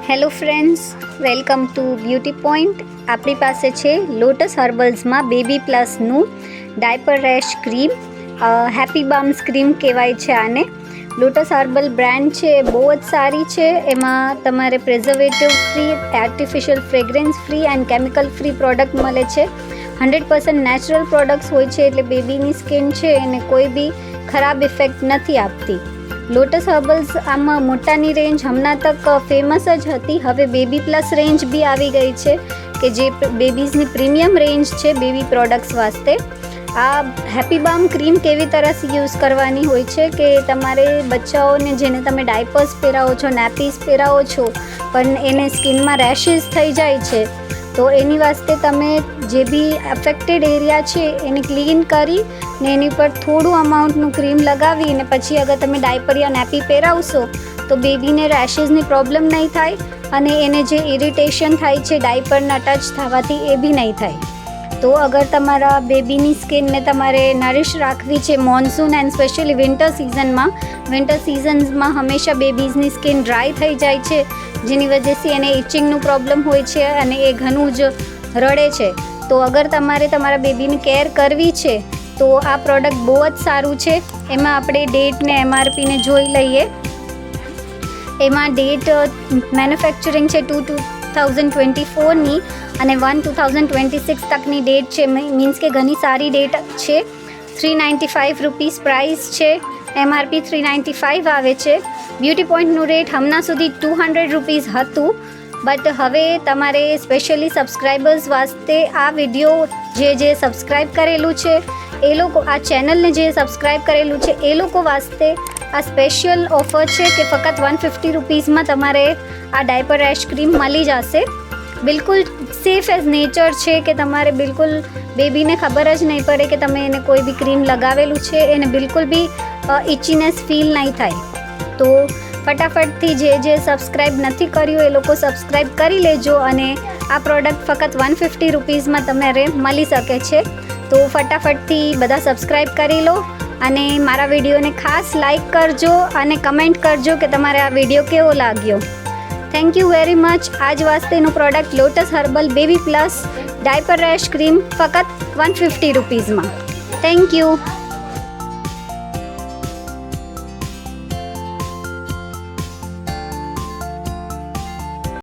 Hello friends, welcome to beauty point. આપણી પાસે છે લોટસ હર્બલ્સમાં બેબી પ્લસનું diaper rash cream. Happy balms cream કહેવાય છે આને. લોટસ હર્બલ બ્રાન્ડ છે, બહુ જ સારી છે. એમાં તમારે preservative free, artificial fragrance free and chemical free product મળે છે. 100% નેચરલ પ્રોડક્ટ્સ હોય છે, એટલે બેબીની સ્કિન છે એને કોઈ બી ખરાબ ઇફેક્ટ નથી આપતી. લોટસ હર્બલ્સ આમાં મોટાની રેન્જ હમણાં તક ફેમસ જ હતી. હવે બેબી પ્લસ રેન્જ બી આવી ગઈ છે કે જે બેબીઝની પ્રીમિયમ રેન્જ છે બેબી પ્રોડક્ટ્સ વાસ્તે. આ હેપી બામ ક્રીમ કેવી તરહ યુઝ કરવાની હોય છે કે તમારે બચ્ચાઓને જેને તમે ડાયપર્સ પહેરાવો છો, નેપીસ પહેરાવો છો, પણ એને સ્કિનમાં રેશિસ થઈ જાય છે, તો એની વાસ્તે તમે જે બી અફેક્ટેડ એરિયા છે એને ક્લીન કરી ને એની પર થોડું અમાઉન્ટનું ક્રીમ લગાવી ને પછી અગર તમે ડાયપર યા નેપી પહેરાવશો તો બેબીને રેશિસની પ્રોબ્લેમ નહીં થાય અને એને જે ઇરિટેશન થાય છે ડાયપરના ટચ થવાથી એ બી નહીં થાય. તો અગર તમારા બેબીની સ્કિનને તમારે નરિશ રાખવી છે મોન્સૂન એન્ડ સ્પેશિયલી વિન્ટર સિઝન્સમાં હંમેશા બેબીઝની સ્કિન ડ્રાય થઈ જાય છે, જેની વજહથી એને ઇચિંગનું પ્રોબ્લેમ હોય છે અને એ ઘણું જ રડે છે. તો અગર તમારે તમારા બેબીની કેર કરવી છે તો આ પ્રોડક્ટ બહુ જ સારું છે. એમાં આપણે ડેટ ને MRP ને જોઈ લઈએ. એમાં ડેટ મેન્યુફેક્ચરિંગ છે 2024ની અને 1/2026 તકની ડેટ છે. મીન્સ કે ઘણી સારી ડેટ છે. 395 રૂપીસ પ્રાઇસ છે. MRP 395 આવે છે. બ્યુટી પોઈન્ટનું રેટ હમણાં સુધી 200 રૂપીસ હતું, બટ હવે તમારે સ્પેશિયલી સબસ્ક્રાઈબર્સ વાસ્તે આ વિડીયો જે સબસ્ક્રાઈબ કરેલું છે એ લોકો, આ ચેનલને જે સબસ્ક્રાઈબ કરેલું છે એ લોકો વાસ્તે આ સ્પેશિયલ ઓફર છે કે ફક્ત 150 રૂપીસમાં તમારે આ ડાયપર રેશ ક્રીમ મળી જશે. બિલકુલ સેફ એઝ નેચર છે કે તમારે બિલકુલ બેબીને ખબર જ નહીં પડે કે તમે એને કોઈ બી ક્રીમ લગાવેલું છે, એને બિલકુલ બી ઇચીનેસ ફીલ નહીં થાય. તો ફટાફટથી જે સબસ્ક્રાઈબ નથી કર્યું એ લોકો સબસ્ક્રાઈબ કરી લેજો અને આ પ્રોડક્ટ ફક્ત 150 રૂપીસમાં તમારે મળી શકે છે. તો ફટાફટથી બધા સબસ્ક્રાઈબ કરી લો અને મારા વિડીયોને ખાસ લાઈક કરજો અને કમેન્ટ કરજો કે તમારે આ વિડીયો કેવો લાગ્યો. Thank you very much. આજ વાસ્તેનું product Lotus herbal baby plus diaper rash cream ફક્ત 150 રૂપીસમાં. Thank you.